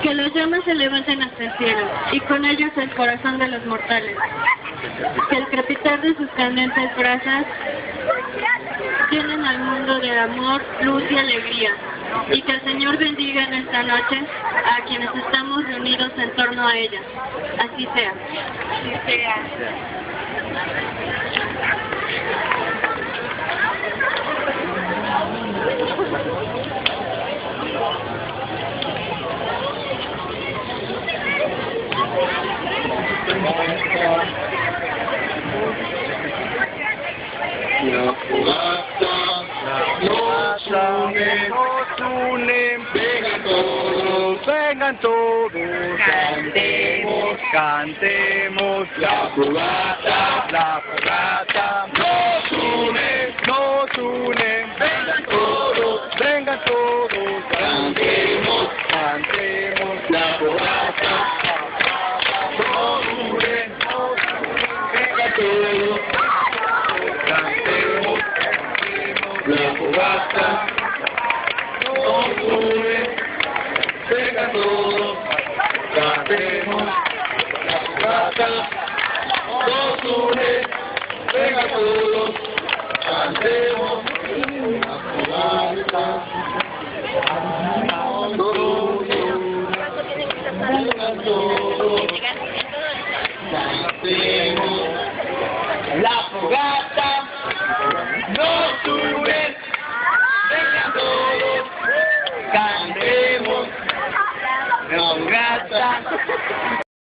Que las llamas se levanten hasta el cielo, y con ellos el corazón de los mortales. Que el crepitar de sus candentes brasas llenen al mundo de amor, luz y alegría. Y que el Señor bendiga en esta noche a quienes estamos reunidos en torno a ella. Así sea. Así sea. Vengan todos, Cantemos, cantemos la fogata, nos une, vengan todos, cantemos, cantemos la fogata, nos une, vengan todos, cantemos, la fogata, nos une, vengan todos. Cantemos la fogata, nos une, venga todos, cantemos la fogata, nos une, venga todos, cantemos la fogata, nos une, venga todos, cantemos la fogata.